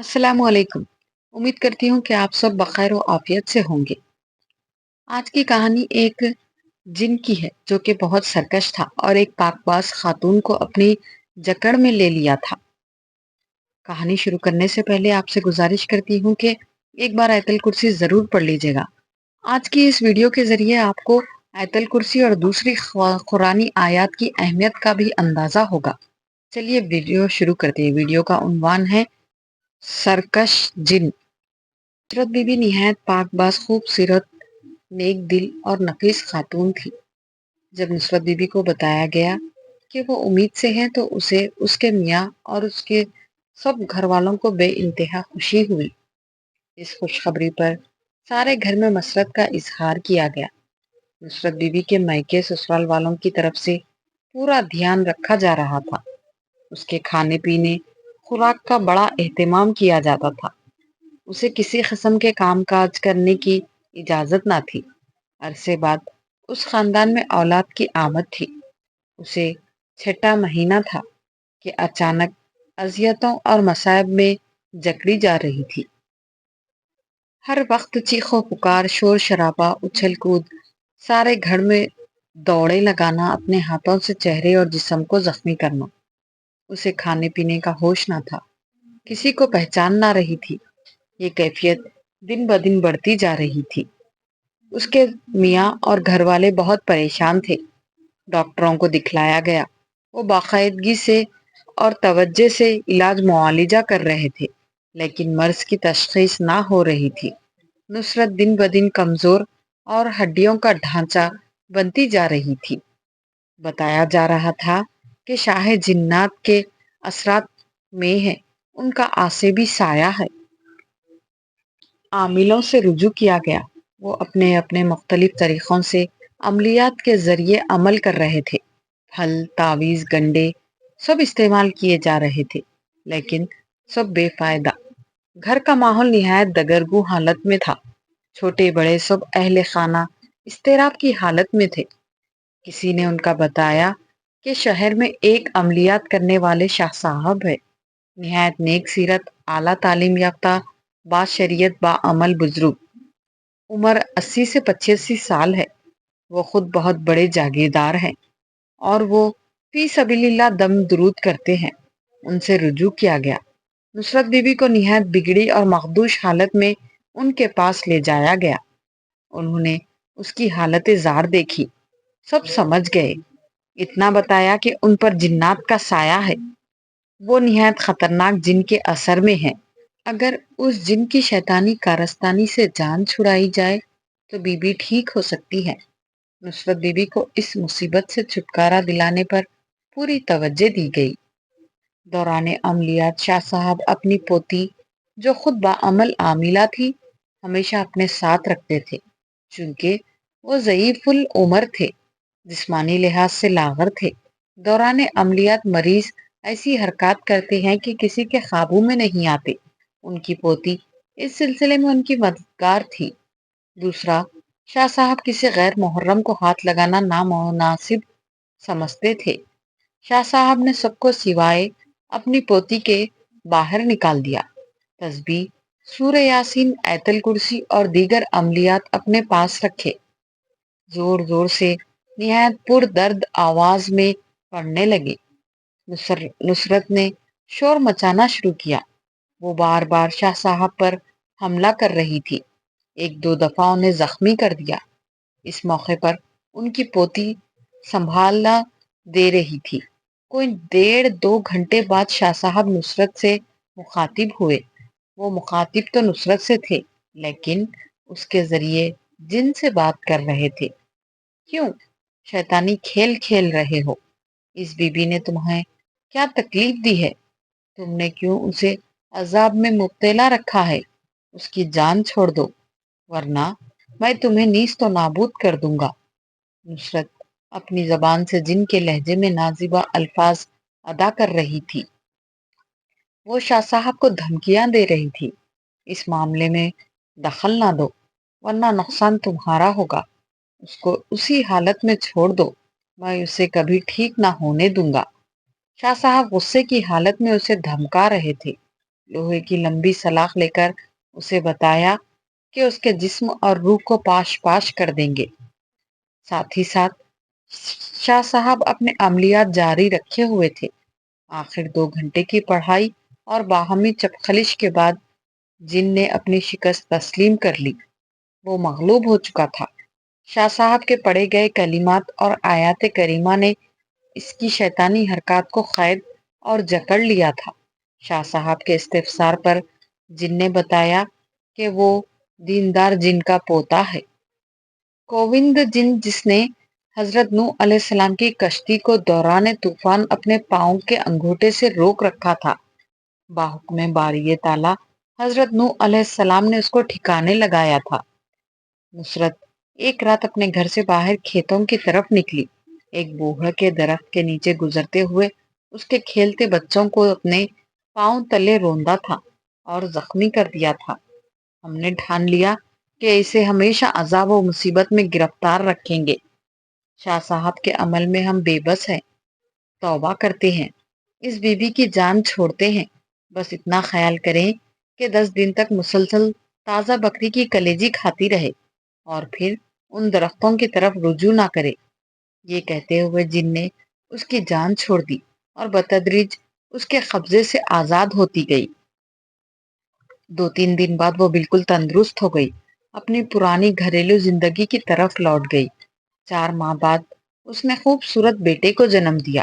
अस्सलाम वालेकुम। उम्मीद करती हूँ कि आप सब बखैर व आफियत से होंगे। आज की कहानी एक जिन की है जो कि बहुत सरकश था और एक पाकबाज खातून को अपनी जकड़ में ले लिया था। कहानी शुरू करने से पहले आपसे गुजारिश करती हूँ कि एक बार आयतल कुर्सी ज़रूर पढ़ लीजिएगा। आज की इस वीडियो के ज़रिए आपको आयतल कुर्सी और दूसरी कुरानी आयत की अहमियत का भी अंदाज़ा होगा। चलिए वीडियो शुरू करते हैं। वीडियो का उन्वान है सरकश जिन। नुसरत बीबी निहायत पाकबाज, खूबसूरत, नेक दिल और नफीस खातून थी। जब नुसरत बीबी को बताया गया कि वो उम्मीद से हैं तो उसे, उसके मियाँ और उसके सब घर वालों को बे इंतहा खुशी हुई। इस खुशखबरी पर सारे घर में मसरत का इजहार किया गया। नुसरत बीबी के मायके ससुराल वालों की तरफ से पूरा ध्यान रखा जा रहा था। उसके खाने पीने, खुराक का बड़ा एहतमाम किया जाता था। उसे किसी किस्म के कामकाज करने की इजाजत ना थी। अरसे बाद उस खानदान में औलाद की आमद थी। उसे छठा महीना था कि अचानक अजियतों और मसायब में जकड़ी जा रही थी। हर वक्त चीखो पुकार, शोर शराबा, उछल कूद, सारे घर में दौड़े लगाना, अपने हाथों से चेहरे और जिस्म को जख्मी करना। उसे खाने पीने का होश ना था, किसी को पहचान ना रही थी। ये कैफियत दिन ब दिन बढ़ती जा रही थी। उसके मियाँ और घर वाले बहुत परेशान थे। डॉक्टरों को दिखलाया गया। वो बाकायदगी से और तवज्जो से इलाज मुआलिजा कर रहे थे, लेकिन मर्ज की तशखीस ना हो रही थी। नुसरत दिन ब दिन कमजोर और हड्डियों का ढांचा बनती जा रही थी। बताया जा रहा था कि शाह जिन्नात के असरात में है, उनका आसेबी साया है। आमिलों से रुजू किया गया। वो अपने अपने मुख्तलिफ तरीक़ों से अमलियात के ज़रिए अमल कर रहे थे। फल, तावीज़, गंडे सब इस्तेमाल किए जा रहे थे, लेकिन सब बेफ़ायदा। घर का माहौल निहायत दगरगू हालत में था। छोटे बड़े सब अहले खाना इस्तेराब की हालत में थे। किसी ने उनका बताया कि शहर में एक अमलियात करने वाले शाह साहब है। निहायत नेक सीरत, आला तालीम याफ्ता, बाशरीयत, बाअमल बुजुर्ग। उम्र 80 से 85 साल है। वो खुद बहुत बड़े जागीरदार हैं और वो फी सबीलिल्लाह दम दुरूद करते हैं। उनसे रुजू किया गया। नुसरत बीबी को निहायत बिगड़ी और मखदूश हालत में उनके पास ले जाया गया। उन्होंने उसकी हालत जार देखी, सब समझ गए। इतना बताया कि उन पर जिन्नात का साया है। वो निहायत खतरनाक जिन के असर में है। अगर उस जिन की शैतानी कारस्तानी से जान छुड़ाई जाए तो बीबी ठीक हो सकती है। नुसरत बीबी को इस मुसीबत से छुटकारा दिलाने पर पूरी तवज्जो दी गई। दौरान अमलियात शाह साहब अपनी पोती, जो खुद बाअमल आमिला थी, हमेशा अपने साथ रखते थे। चूंकि वो ज़ईफुल उमर थे, जिस्मानी लिहाज से लागर थे। दौरान अमलियात मरीज ऐसी हरकत करते हैं कि किसी के काबू में नहीं आते। उनकी पोती इस सिलसिले में उनकी मददगार थी। दूसरा, शाह साहब किसी गैर मुहर्रम को हाथ लगाना नामुनासिब समझते थे। शाह साहब ने सबको सिवाय अपनी पोती के बाहर निकाल दिया। तस्बीह, सूरह यासीन, आयतल कुर्सी और दीगर अमलियात अपने पास रखे। जोर जोर से निहायत पुरदर्द आवाज में पढ़ने लगे। नुसरत ने शोर मचाना शुरू किया। वो बार बार शाह साहब पर हमला कर रही थी। एक दो दफा उन्हें जख्मी कर दिया। इस मौके पर उनकी पोती संभालना दे रही थी। कोई 1.5-2 घंटे बाद शाह साहब नुसरत से मुखातिब हुए। वो मुखातिब तो नुसरत से थे, लेकिन उसके जरिए जिन से बात कर रहे थे। क्यों शैतानी खेल खेल रहे हो? इस बीबी ने तुम्हें क्या तकलीफ दी है? तुमने क्यों उसे अजाब में मुब्तला रखा है? उसकी जान छोड़ दो, वरना मैं तुम्हें नीस तो नाबूद कर दूंगा। नुसरत अपनी जबान से जिन के लहजे में नाजिबा अल्फाज अदा कर रही थी। वो शाह साहब को धमकियां दे रही थी, इस मामले में दखल ना दो, वरना नुकसान तुम्हारा होगा। उसको उसी हालत में छोड़ दो, मैं उसे कभी ठीक ना होने दूंगा। शाह साहब गुस्से की हालत में उसे धमका रहे थे। لوہے کی لمبی سلاخ لے کر اسے بتایا کہ اس کے جسم اور روح کو پاش پاش کر دیں گے۔ ساتھ ہی ساتھ شاہ صاحب اپنے عملیات جاری رکھے ہوئے تھے۔ آخر 2 گھنٹے کی پڑھائی اور باہمی چپخلش کے بعد جن نے اپنی شکست تسلیم کر لی۔ وہ مغلوب ہو چکا تھا۔ شاہ صاحب کے پڑھے گئے کلمات اور آیات کریمہ نے اس کی شیطانی حرکات کو قید اور جکڑ لیا تھا۔ شاہ صاحب کے استفسار پر جن نے بتایا کہ وہ دیندار جن کا پوتا ہے۔ کووند جن جس نے حضرت نوح علیہ السلام کی کشتی کو دوران طوفان اپنے پاؤں کے انگوٹھے سے روک رکھا تھا، باحکم باری تعالیٰ حضرت نوح علیہ السلام نے اس کو ٹھکانے لگایا تھا۔ نصرت ایک رات اپنے گھر سے باہر کھیتوں کی طرف نکلی۔ ایک بوہڑ کے درخت کے نیچے گزرتے ہوئے اس کے کھیلتے بچوں کو اپنے پاؤں تلے روندا تھا اور زخمی کر دیا تھا۔ ہم نے ٹھان لیا کہ اسے ہمیشہ عذاب و مصیبت میں گرفتار رکھیں گے۔ شاہ صاحب کے عمل میں ہم بے بس ہیں، توبہ کرتے ہیں، اس بی بی کی جان چھوڑتے ہیں۔ بس اتنا خیال کریں کہ 10 دن تک مسلسل تازہ بکری کی کلیجی کھاتی رہے اور پھر ان درختوں کی طرف رجوع نہ کرے۔ یہ کہتے ہوئے جن نے اس کی جان چھوڑ دی اور بتدریج اس کے قبضے سے آزاد ہوتی گئی۔ 2-3 دن بعد وہ بالکل تندرست ہو گئی، اپنی پرانی گھریلو زندگی کی طرف لوٹ گئی۔ 4 ماہ بعد اس نے خوبصورت بیٹے کو جنم دیا۔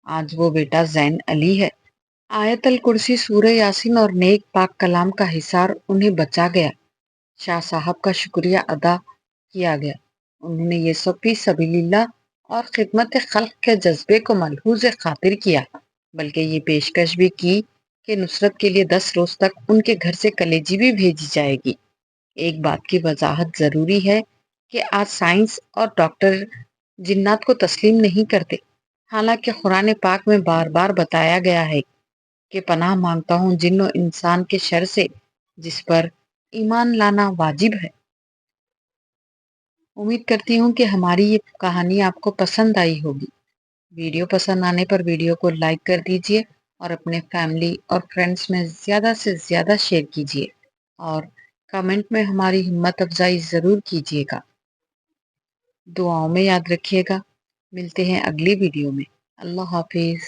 آج وہ بیٹا زین علی ہے۔ آیت الکرسی، سورہ یاسین اور نیک پاک کلام کا حصار انہیں بچا گیا۔ شاہ صاحب کا شکریہ ادا کیا گیا۔ انہوں نے یہ سب فی سبیل اللہ اور خدمت خلق کے جذبے کو ملحوظ خاطر کیا، بلکہ یہ پیشکش بھی کی کہ نصرت کے لیے 10 روز تک ان کے گھر سے کلیجی بھی بھیجی جائے گی۔ ایک بات کی وضاحت ضروری ہے کہ آج سائنس اور ڈاکٹر جنات کو تسلیم نہیں کرتے، حالانکہ قرآن پاک میں بار بار بتایا گیا ہے کہ پناہ مانگتا ہوں جن و انسان کے شر سے، جس پر ایمان لانا واجب ہے۔ امید کرتی ہوں کہ ہماری یہ کہانی آپ کو پسند آئی ہوگی۔ ویڈیو پسند آنے پر ویڈیو کو لائک کر دیجیے اور اپنے فیملی اور فرینڈس میں زیادہ سے زیادہ شیئر کیجیے اور کمنٹ میں ہماری ہمت افزائی ضرور کیجیے گا۔ دعاؤں میں یاد رکھیے گا۔ ملتے ہیں اگلی ویڈیو میں۔ اللہ حافظ۔